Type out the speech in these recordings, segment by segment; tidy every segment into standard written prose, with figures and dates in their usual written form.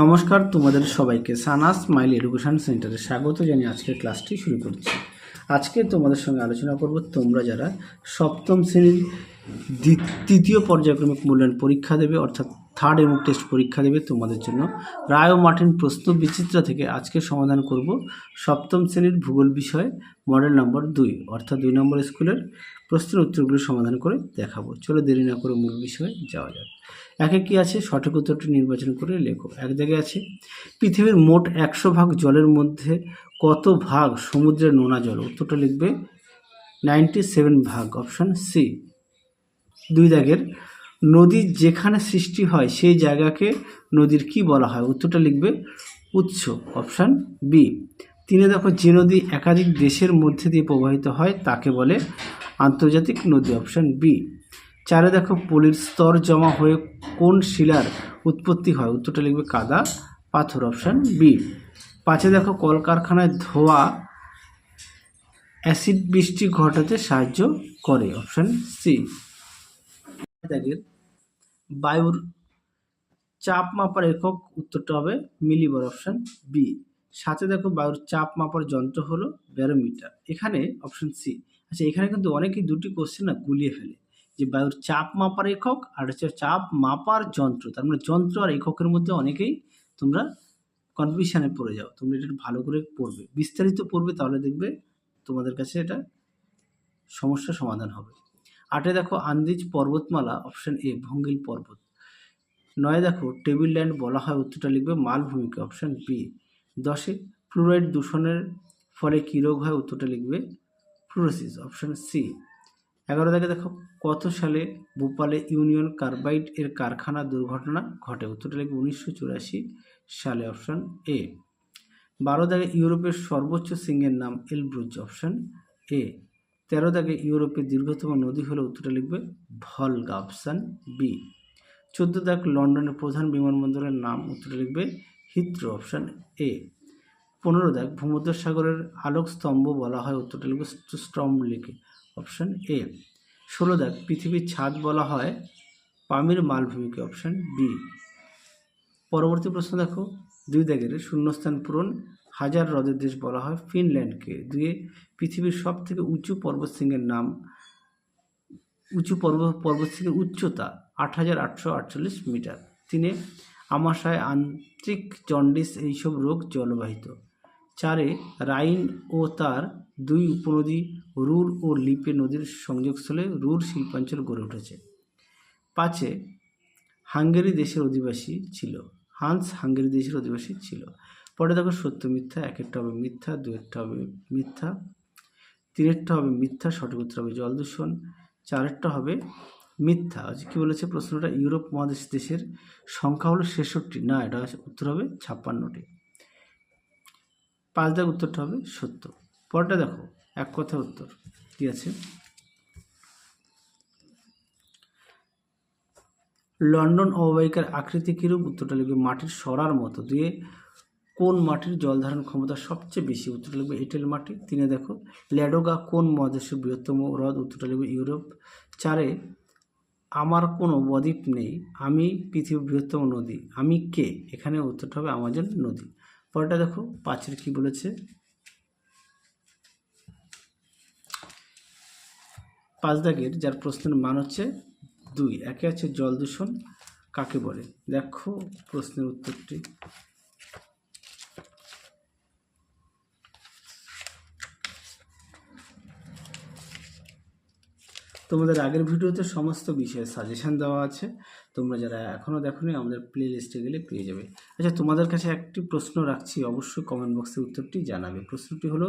নমস্কার, তোমাদের সবাইকে সানাস স্মাইল এডুকেশন সেন্টারে স্বাগত জানিয়ে আজকের ক্লাসটি শুরু করছি। আজকে তোমাদের সঙ্গে আলোচনা করব তোমরা যারা সপ্তম শ্রেণীর তৃতীয় পর্যায়ক্রমিক মূল্যায়ন পরীক্ষা দেবে, অর্থাৎ থার্ড ইউনিট টেস্ট পরীক্ষা দেবে, তোমাদের জন্য রায় ও মার্টিন প্রশ্ন বিচিত্রা থেকে আজকে সমাধান করব সপ্তম শ্রেণীর ভূগোল বিষয়ে মডেল নম্বর 2, অর্থাৎ 2 নম্বর স্কুলের প্রশ্নের উত্তরগুলো সমাধান করে দেখাবো। চলো দেরি না করে মূল বিষয়ে যাওয়া যাক। একে কি আছে, সঠিক উত্তরটি নির্বাচন করে লেখো। এক জায়গায় আছে পৃথিবীর মোট 100 ভাগ জলের মধ্যে কত ভাগ সমুদ্রের নোনা জল? উত্তরটা লিখবে 97 ভাগ, অপশান সি। 2 দাগের নদী যেখানে সৃষ্টি হয় সেই জায়গাকে নদীর কি বলা হয়? উত্তরটা লিখবে উৎস, অপশান বি। 3 দেখো যে নদী একাধিক দেশের মধ্যে দিয়ে প্রবাহিত হয় তাকে বলে আন্তর্জাতিক নদী, অপশান বি। 4 দেখো পলির স্তর জমা হয়ে কোন শিলার উৎপত্তি হয়? উত্তরটা লিখবে কাদা পাথর, অপশান বি। 5 দেখো কলকারখানায় ধোয়া অ্যাসিড বৃষ্টি ঘটাতে সাহায্য করে, অপশান সি। বায়ুর চাপ মাপার একক, উত্তরটা হবে মিলিবার, অপশান বি। 7 দেখো বায়ুর চাপ মাপার যন্ত্র হলো ব্যারোমিটার, এখানে অপশান সি। আচ্ছা, এখানে কিন্তু অনেকেই দুটি কোশ্চেন না গুলিয়ে ফেলে, যে বায়ুর চাপ মাপার একক আর হচ্ছে চাপ মাপার যন্ত্র, তার মানে যন্ত্র আর এককের মধ্যে অনেকেই তোমরা কনফিউশনে পড়ে যাও। তোমরা এটা ভালো করে পড়বে, বিস্তারিত পড়বে, তাহলে দেখবে তোমাদের কাছে এটা সমস্যার সমাধান হবে। 8 দেখো আন্দিজ পর্বতমালা, অপশান এ ভঙ্গিল পর্বত। 9 দেখো টেবিল ল্যান্ড বলা হয়, উত্তরটা লিখবে মালভূমিকে, অপশান বি। 10 ফ্লুরাইড দূষণের ফলে কী রোগ হয়? উত্তরটা লিখবে ফ্লুরোসিস, অপশান সি। 11 দেখো কত সালে ভোপালে ইউনিয়ন কার্বাইড এর কারখানা দুর্ঘটনা ঘটে? উত্তরটা লিখবে 1984 সালে, অপশান এ। 12 ইউরোপের সর্বোচ্চ শৃঙ্গের নাম এলব্রুজ, অপশান এ। 13 ইউরোপের দীর্ঘতম নদী হলো, উত্তরটা লিখবে ভলগা, অপশান বি। 14 লন্ডনের প্রধান বিমানবন্দরের নাম? উত্তরটা লিখবে হিথ্রো, অপশান এ। 15 ভূমধ্যসাগরের আলোক স্তম্ভ বলা হয়, উত্তরটা লিখবে স্ট্রমলিকে, অপশান এ। 16 পৃথিবীর ছাদ বলা হয় পামির মালভূমিকে, অপশান বি। পরবর্তী প্রশ্ন দেখো 2 শূন্যস্থান পূরণ, হাজার হ্রদের দেশ বলা হয় ফিনল্যান্ডকে। 2 পৃথিবীর সব থেকে উঁচু পর্বতশৃঙ্গের নাম? উঁচু পর্বতশৃঙ্গের উচ্চতা 8,848 মিটার। 3 আমাশয়, আন্ত্রিক, জন্ডিস এইসব রোগ জলবাহিত। 4 রাইন ও তার 2 উপনদী রুর ও লিপে নদীর সংযোগস্থলে রুর শিল্পাঞ্চল গড়ে উঠেছে। 5 হাঙ্গেরি দেশের অধিবাসী ছিল, হান্স হাঙ্গেরি দেশের অধিবাসী ছিল। পরে দেখো সত্য মিথ্যা, একেরটা হবে মিথ্যা, 2 হবে মিথ্যা, 3 হবে মিথ্যা, সঠিক উত্তর হবে জল দূষণ, 4 হবে মিথ্যা। আচ্ছা, কী বলেছে প্রশ্নটা? ইউরোপ মহাদেশ দেশের সংখ্যা হলো 66, না, এটা উত্তর হবে 56টি। 5 উত্তরটা হবে সত্য। পরটা দেখো এক কথা উত্তর কী আছে? লন্ডন অববাহিকার আকৃতি কীরূপ? উত্তরটা লিখবে মাটির সরার মতো। 2 কোন মাটির জল ধারণ ক্ষমতা সবচেয়ে বেশি? উত্তরটা লিখবে এঁটেল মাটি। 3 দেখো ল্যাডোগা কোন মহাদেশের বৃহত্তম হ্রদ? উত্তরটা লিখবে ইউরোপ। 4 আমার কোনো বদ্বীপ নেই, আমি পৃথিবীর বৃহত্তম নদী, আমি কে? এখানে উত্তরটা হবে আমাজন নদী। পরেরটা দেখো 5 কি বলেছে? 5 যার প্রশ্নের মান হচ্ছে 2। একে আছে জল দূষণ কাকে বলে? দেখো প্রশ্নের উত্তরটি। তোমাদের আগের ভিডিওতে সমস্ত বিষয়ে সাজেশান দেওয়া আছে, তোমরা যারা এখনও দেখোনি আমাদের প্লে লিস্টে গেলে পেয়ে যাবে। আচ্ছা, তোমাদের কাছে একটি প্রশ্ন রাখছি, অবশ্যই কমেন্ট বক্সে উত্তরটি জানাবে। প্রশ্নটি হলো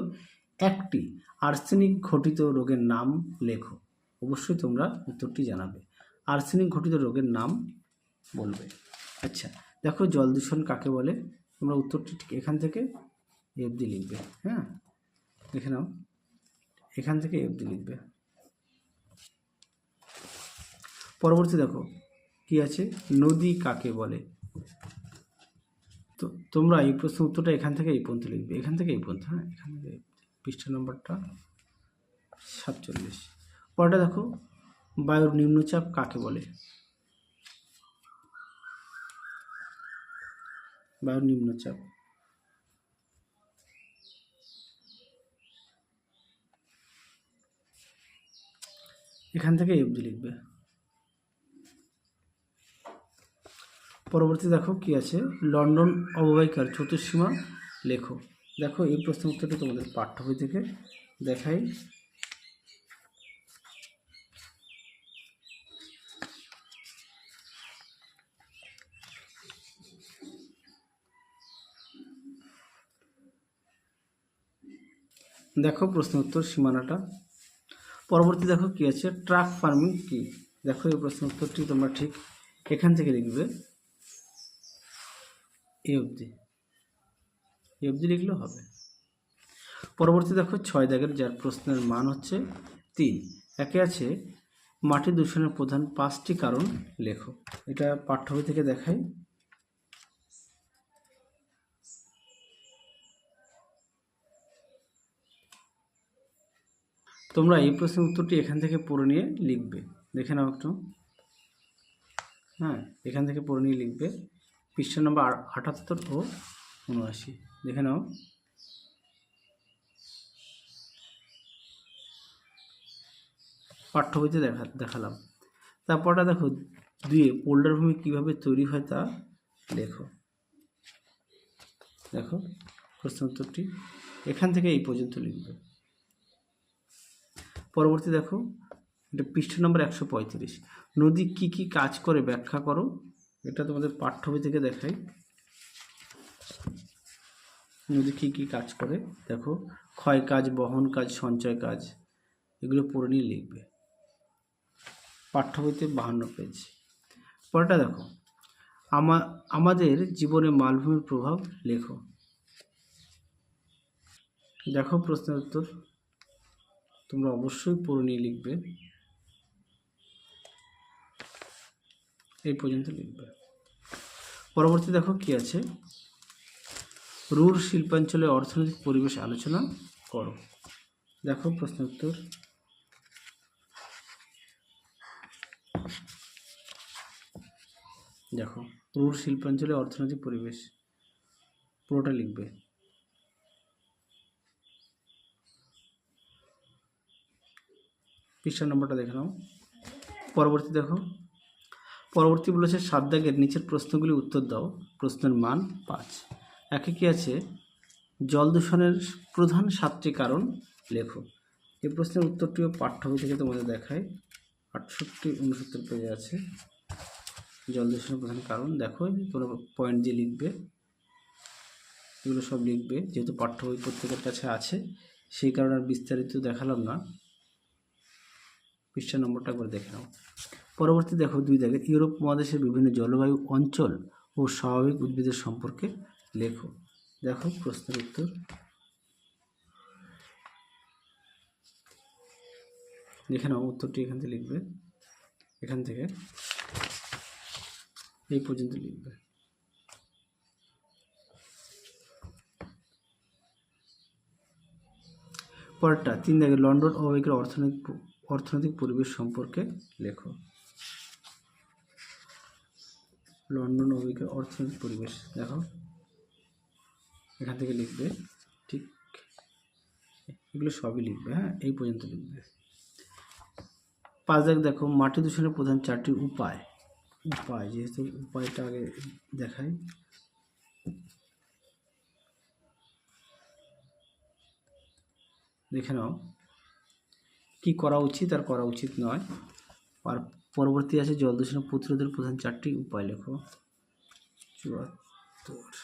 একটি আর্সেনিক ঘটিত রোগের নাম লেখো। অবশ্যই তোমরা উত্তরটি জানাবে, আর্সেনিক ঘটিত রোগের নাম বলবে। আচ্ছা দেখো জল দূষণ কাকে বলে? তোমরা উত্তরটি ঠিক এখান থেকে এফডি লিখবে। হ্যাঁ, দেখে নাও, এখান থেকে এফডি লিখবে। পরবর্তী দেখো কি আছে, নদী কাকে বলে? তো তোমরা এই প্রশ্ন উত্তরটা এখান থেকে এই পর্যন্ত লিখবে, এখান থেকে এই পর্যন্ত। হ্যাঁ, এখান থেকে পৃষ্ঠা নম্বরটা 47। পরেরটা দেখো বায়ুর নিম্নচাপ কাকে বলে? বায়ুর নিম্নচাপ। এখান থেকে এই অবধি লিখবে। পরবর্তী দেখো কি আছে, লন্ডন অববাহিকার চতুর্সীমা লেখো। দেখো এই প্রশ্ন উত্তরটি তোমাদের পাঠ্য বই থেকে দেখাই। দেখো প্রশ্ন উত্তর সীমানাটা। পরবর্তী দেখো কি আছে, ট্রাক ফার্মিং কি। দেখো এই প্রশ্ন উত্তরটি তোমরা ঠিক এখান থেকে লিখবে, এই অবধি লিখলেও হবে। পরবর্তী দেখো 6 দাগের, যার প্রশ্নের মান হচ্ছে 3। একে আছে মাটি দূষণের প্রধান 5টি কারণ লেখো। এটা পাঠ্য বই থেকে দেখাই। তোমরা এই প্রশ্নের উত্তরটি এখান থেকে পড়ে নিয়ে লিখবে, দেখে নাও একটু। হ্যাঁ, এখান থেকে পড়ে নিয়ে লিখবে, পৃষ্ঠা নম্বর 78 ও 79, দেখে নাও। পাঠ্য বইতে দেখালাম। তারপরটা দেখো 2 পোল্ডার ভূমি কীভাবে তৈরি হয় তা লেখো। দেখো প্রশ্ন উত্তরটি এখান থেকে এই পর্যন্ত লিখবে। পরবর্তী দেখো, এটা পৃষ্ঠা নম্বর 135, নদী কি কি কাজ করে ব্যাখ্যা করো। এটা তোমাদের পাঠ্য বই থেকে দেখাই। নদী কি কি কাজ করে দেখো, ক্ষয় কাজ, বহন কাজ, সঞ্চয় কাজ, এগুলো পড়ে নিয়ে লিখবে, পাঠ্য বইতে 52 পেজ। পরেরটা দেখো, আমাদের জীবনে মালভূমির প্রভাব লেখো। দেখো প্রশ্নের উত্তর তোমরা অবশ্যই পড়ে নিয়ে লিখবে, এই পর্যন্ত লিখবে। পরবর্তী দেখো কি আছে, রুর শিল্পাঞ্চলে অর্থনৈতিক পরিবেশ আলোচনা করো। দেখো প্রশ্ন উত্তর, দেখো রুর শিল্পাঞ্চলে অর্থনৈতিক পরিবেশ পুরোটা লিখবে। পৃষ্ঠা নম্বরটা দেখে নাও। পরবর্তী দেখো, পরবর্তী বলেছে 7 দাগের নিচের প্রশ্নগুলি উত্তর দাও, প্রশ্নের মান 5। একে কি আছে, জল দূষণের প্রধান 7টি কারণ লেখো। এই প্রশ্নের উত্তরটিও পাঠ্য বই থেকে তোমাদের দেখায়, 68-69 পেজে আছে। জল দূষণের প্রধান কারণ দেখো, তোমরা পয়েন্ট দিয়ে লিখবে, এগুলো সব লিখবে, যেহেতু পাঠ্য বই প্রত্যেকের কাছে আছে সেই কারণে আর বিস্তারিত দেখালাম না। পৃষ্ঠা নম্বরটা করে দেখে নাও। পরবর্তী দেখো 2 দাগে, ইউরোপ মহাদেশের বিভিন্ন জলবায়ু অঞ্চল ও স্বাভাবিক উদ্ভিদের সম্পর্কে লেখো। দেখো প্রশ্নের উত্তর, দেখে নাও, উত্তরটি এখান থেকে লিখবে, এখান থেকে এই পর্যন্ত লিখবে। পরেরটা 3 দাগে, লন্ডন অববাহিকার অর্থনৈতিক পরিবেশ সম্পর্কে লেখো। লন্ডন অববাহিকার অর্থনৈতিক পরিবেশ দেখো, এখান থেকে লিখবে, ঠিক এগুলো সবই লিখবে। হ্যাঁ, এই পর্যন্ত লিখবে। 5 দাগ দেখো, মাটি দূষণের প্রধান 4টি উপায়। যেহেতু উপায়টা আগে দেখাই। দেখে নাও কি করা উচিত আর করা উচিত নয়। আর পরবর্তী আছে জল দূষণ প্রতিরোধের প্রধান 4টি উপায় লেখো। 74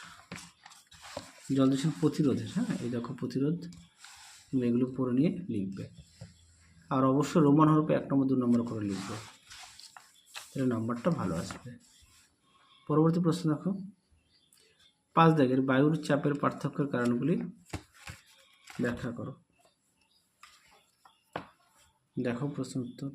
জল দূষণ প্রতিরোধের, হ্যাঁ এই দেখো প্রতিরোধ, তুমি এগুলো পড়ে নিয়ে লিখবে। আর অবশ্যই রোমান হরফে 1 নম্বর 2 নম্বর করে লিখবে, তাহলে নাম্বারটা ভালো আসবে। পরবর্তী প্রশ্ন দেখো, 5 দাগের বায়ুর চাপের পার্থক্যের কারণগুলি ব্যাখ্যা করো। দেখো প্রশ্ন উত্তর,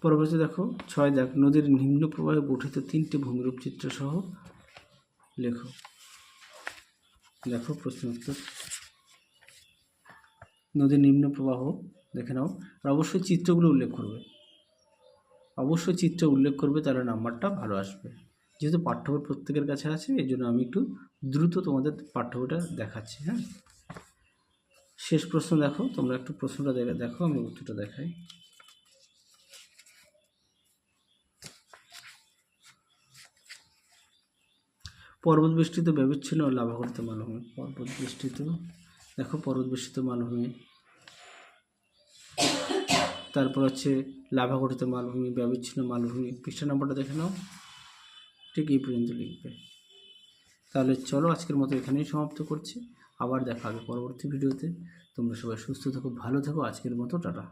পরবর্তী দেখো 6 দাগ, নদীর নিম্ন প্রবাহে গঠিত 3টি ভূমিরূপ চিত্র সহ লেখো। দেখো প্রশ্ন উত্তর, নদীর নিম্ন প্রবাহ দেখে নাও। আর অবশ্যই চিত্রগুলো উল্লেখ করবে, অবশ্যই চিত্র উল্লেখ করবে, তাহলে নাম্বারটা ভালো আসবে। যেহেতু পাঠ্য বই প্রত্যেকের কাছে আছে, এই জন্য আমি একটু দ্রুত তোমাদের পাঠ্য বইটা দেখাচ্ছি। হ্যাঁ, শেষ প্রশ্ন দেখো, তোমরা একটু প্রশ্নটা দেখো, আমি উত্তরটা দেখাই। পর্বত বেষ্টিত ব্যবচ্ছিন্ন লাভাগঠিত মালভূমি, পর্বত বেষ্টিত, দেখো পর্বত বেষ্টিত মালভূমি, তারপর হচ্ছে লাভাগঠিত মালভূমি, ব্যবচ্ছিন্ন মালভূমি। পৃষ্ঠা নাম্বারটা দেখে নাও, ঠিক এই পর্যন্ত লিখবে। তাহলে চলো আজকের মতো এখানেই সমাপ্ত করছি, আবার দেখা হবে পরবর্তী ভিডিওতে। তোমরা সবাই সুস্থ থাকো, ভালো থাকো, আজকের মতো টাটা।